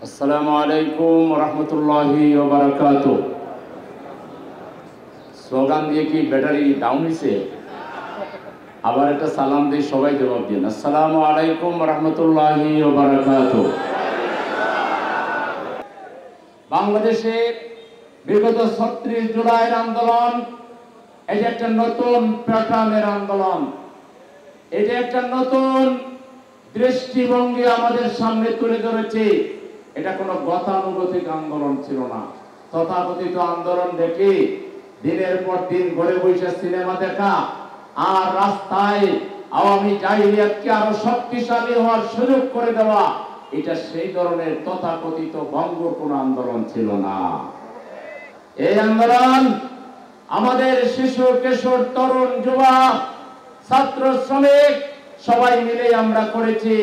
আসসালামু আলাইকুম রহমতুল্লাহি ওয়া বারাকাতুহু। স্লোগান দিয়ে কি ব্যাটারি ডাউন হয়েছে? আবার একটা সালাম দিয়ে সবাই জবাব দিন। আসসালামু আলাইকুম রহমতুল্লাহি ওয়া বারাকাতুহু। বাংলাদেশে বিগত ৩৬ জুলাইয়ের আন্দোলন এটা একটা নতুন প্যাটার্নের আন্দোলন, এটা একটা নতুন দৃষ্টিভঙ্গি আমাদের সামনে তুলে ধরেছে। এটা কোনো গতানুগতিক আন্দোলন ছিল না। তথাকথিত আন্দোলন দেখে দিনের পর দিন ঘরে বসে সিনেমা দেখা আর রাস্তায় আওয়ামী জাহিলিয়াতকে আরো শক্তিশালী হওয়ার সুযোগ করে দেওয়া, এটা সেই ধরনের তথাকথিত ভঙ্গুর কোন আন্দোলন ছিল না। এই আন্দোলন আমাদের শিশু কিশোর তরুণ যুবা ছাত্র শ্রমিক সবাই মিলে আমরা করেছি,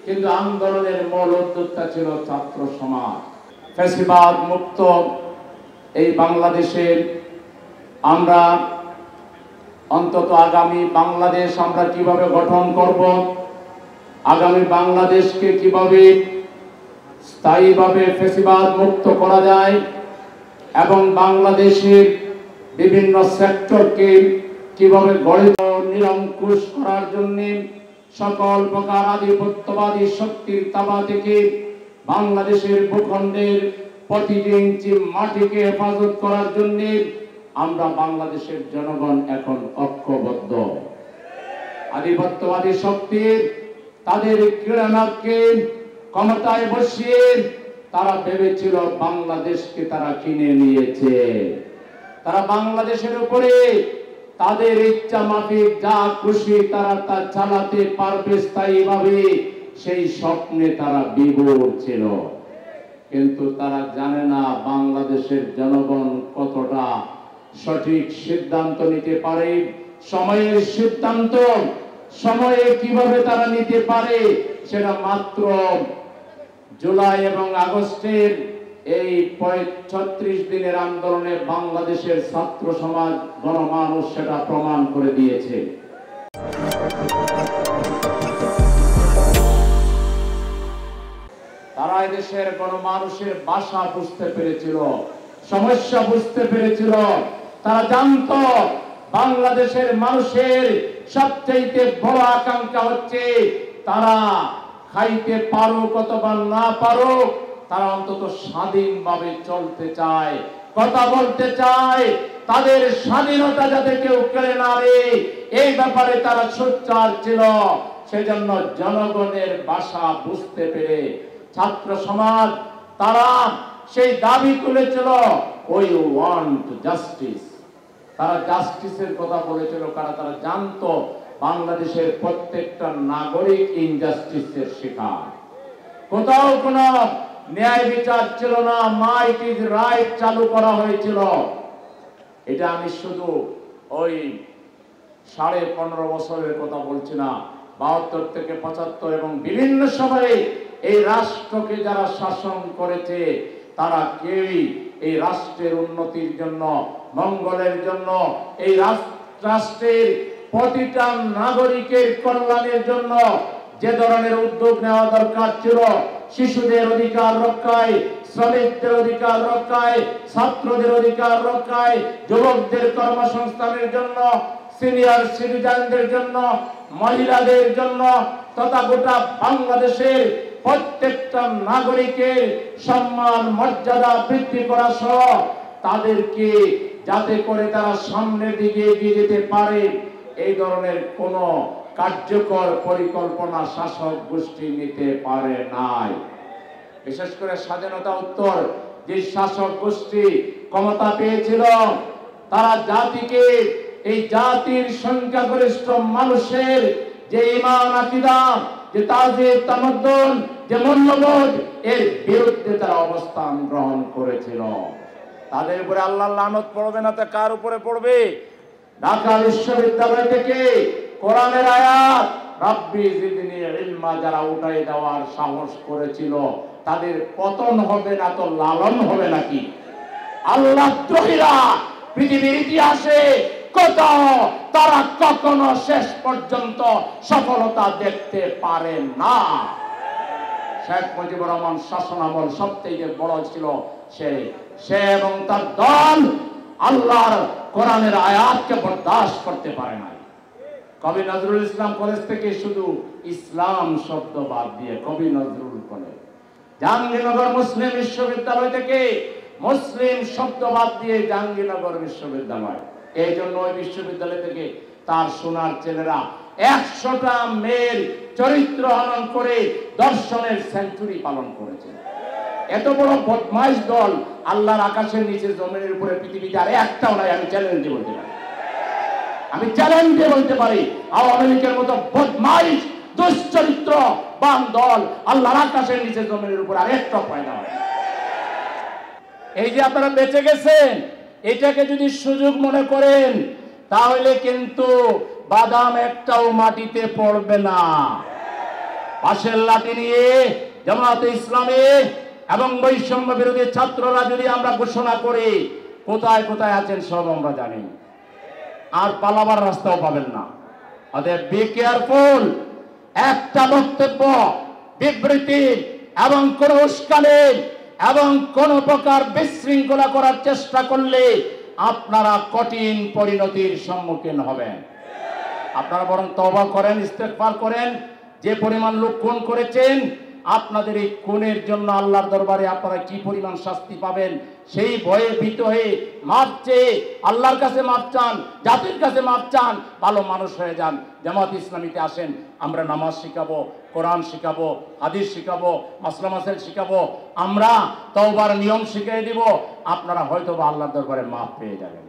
কিন্তু আন্দোলনের মূল উদ্যোক্তা ছিল ছাত্র সমাজ। ফ্যাসিবাদ মুক্ত এই বাংলাদেশে আমরা অন্তত আগামী বাংলাদেশ আমরা কিভাবে গঠন করব, আগামী বাংলাদেশকে কিভাবে স্থায়ীভাবে ফ্যাসিবাদ মুক্ত করা যায় এবং বাংলাদেশের বিভিন্ন সেক্টরকে কিভাবে গড়ে নিরঙ্কুশ করার জন্য সকল প্রকার আধিপত্যবাদী শক্তির তাবা থেকে বাংলাদেশের ভূখণ্ডের প্রতিটি ইঞ্চি মাটিকে হেফাজত করার জন্য আমরা বাংলাদেশের জনগণ এখন ঐক্যবদ্ধ। আধিপত্যবাদী শক্তির তাদের ক্রীড়ানাথকে ক্ষমতায় বসিয়ে তারা ভেবেছিল বাংলাদেশকে তারা কিনে নিয়েছে, তারা বাংলাদেশের উপরে তাদের ইচ্ছা মাফিক যা খুশি তারা তা চালাতে পারবে স্থায়ীভাবে, সেই স্বপ্নে তারা বিভোর ছিল। কিন্তু তারা জানে না বাংলাদেশের জনগণ কতটা সঠিক সিদ্ধান্ত নিতে পারে, সময়ের সিদ্ধান্ত সময়ে কিভাবে তারা নিতে পারে সেটা মাত্র জুলাই এবং আগস্টের এই ৩৬ দিনের আন্দোলনে বাংলাদেশের ছাত্র সমাজ গণমানুষ সেটা প্রমাণ করে দিয়েছে। তারা এদেশের গণমানুষের ভাষা বুঝতে পেরেছিল, সমস্যা বুঝতে পেরেছিল। তারা জানতো বাংলাদেশের মানুষের সবচেয়ে বড় আকাঙ্ক্ষা হচ্ছে তারা খাইতে পারুক অথবা না পারুক, তারা অন্তত স্বাধীনভাবে চলতে চায়, কথা বলতে চায়, তাদের স্বাধীনতা যাতে কেউ কেড়ে না নেয় এই ব্যাপারে তারা সোচ্চার ছিল। সেজন্য জনগণের ভাষা বুঝতে পেরে ছাত্র সমাজ তারা সেই দাবি তুলেছিল, উই ওয়ান্ট জাস্টিস। তারা জাস্টিসের কথা বলেছিল, কারণ তারা জানতো বাংলাদেশের প্রত্যেকটা নাগরিক ইনজাস্টিসের শিকার। কোথাও কোনো ন্যায় বিচার ছিল না, মাইট ইজ রাইট চালু করা হয়েছিল। এটা আমি শুধু ওই 15.5 বছরের কথা বলছি না, 72 থেকে 75 এবং বিভিন্ন সময়ে এই রাষ্ট্রকে যারা শাসন করেছে তারা কেউই এই রাষ্ট্রের উন্নতির জন্য, মঙ্গলের জন্য, এই রাষ্ট্রের প্রতিটা নাগরিকের কল্যাণের জন্য যে ধরনের উদ্যোগ নেওয়া দরকার ছিল, শিশুদের অধিকার রক্ষায়, শ্রমিকদের অধিকার রক্ষায়, ছাত্রদের অধিকার রক্ষায়, যুবকদের কর্মসংস্থানের জন্য, সিনিয়র সিটিজেনদের জন্য, মহিলাদের জন্য তথা গোটা বাংলাদেশের প্রত্যেকটা নাগরিকের সম্মান মর্যাদা বৃদ্ধি করা সহ তাদেরকে যাতে করে তারা সামনের দিকে এগিয়ে যেতে পারে এই ধরনের কোন কার্যকর পরিকল্পনা শাসক গোষ্ঠী নিতে পারে নাই। বিশেষ করে স্বাধীনতা উত্তর যে শাসক গোষ্ঠী ক্ষমতা পেয়েছিল তারা জাতিকে, এই জাতির সংখ্যাগরিষ্ঠ মানুষের যে ঈমান আকীদা, যে তাওহীদ তামাদ্দুন, যে মূল্যবোধ, এর বিরুদ্ধে তারা অবস্থান গ্রহণ করেছিল। তাদের উপরে আল্লাহর লানত পড়বে না তো কার উপরে পড়বে? ঢাকা বিশ্ববিদ্যালয় থেকে কোরআনের আয়াত রাব্বি জিদনি ইলমা যারা উঠাই দেওয়ার সাহস করেছিল তাদের পতন হবে না তো লালন হবে নাকি? আল্লাহ দ্রোহীরা পৃথিবীর ইতিহাসে কোথাও তারা কখনো শেষ পর্যন্ত সফলতা দেখতে পারে না। শেখ মুজিবুর রহমান শাসনামল সবথেকে বড় ছিল সে এবং তার দল আল্লাহর কোরআনের আয়াতকে বরদাস্ত করতে পারে না। কবি নজরুল ইসলাম কলেজ থেকে শুধু ইসলাম শব্দ বাদ দিয়ে কবি নজরুল কলেজ, জাহাঙ্গীরনগর মুসলিম বিশ্ববিদ্যালয় থেকে মুসলিম শব্দ বাদ দিয়ে জাহাঙ্গীরনগর বিশ্ববিদ্যালয়। এই জন্য ওই বিশ্ববিদ্যালয় থেকে তার সোনার ছেলেরা 100টা মেয়ের চরিত্র হনন করে দর্শনের সেঞ্চুরি পালন করেছে। এত বড় বদমাইশ দল আল্লাহর আকাশের নিচে জমিনের উপরে পৃথিবীতে আর একটাও নাই। আমি চ্যালেঞ্জ দিয়ে বলতে পারি, আওয়ামী লীগের মতো বদমাইশ দুশ্চরিত্র বাম দল আল্লাহর আকাশের নিচে জমিনের উপর আর একটা পয়দা হয়। এই যে আপনারা বেঁচে গেছেন, এটাকে যদি সুযোগ মনে করেন তাহলে কিন্তু বাদাম একটাও মাটিতে পড়বে না। পাশের লাঠি নিয়ে জামাতে ইসলামী এবং বৈষম্য বিরোধী ছাত্ররা যদি আমরা ঘোষণা করি, কোথায় কোথায় আছেন সব আমরা জানি, আর পালাবার রাস্তাও পাবেন না। অতএব বি কেয়ারফুল। একটা বক্তব্য, বিবৃতি এবং কোন উস্কানি এবং কোন প্রকার বিশৃঙ্খলা করার চেষ্টা করলে আপনারা কঠিন পরিণতির সম্মুখীন হবেন। আপনারা বরং তওবা করেন, ইস্তেগফার করেন। যে পরিমাণ লোক খুন করেছেন, আপনাদের এই খুনের জন্য আল্লাহর দরবারে আপনারা কি পরিমাণ শাস্তি পাবেন সেই ভয়ে ভীত হয়ে মাপ চেয়ে আল্লাহর কাছে মাপ চান, জাতির কাছে মাপ চান, ভালো মানুষ হয়ে যান। জামাত ইসলামীতে আসেন, আমরা নামাজ শিখাবো, কোরআন শিখাবো, হাদিস শিখাবো, মাসলা মাসাইল শিখাবো, আমরা তওবার নিয়ম শিখিয়ে দিব। আপনারা হয়তো বা আল্লাহর দরবারে মাপ পেয়ে যাবেন।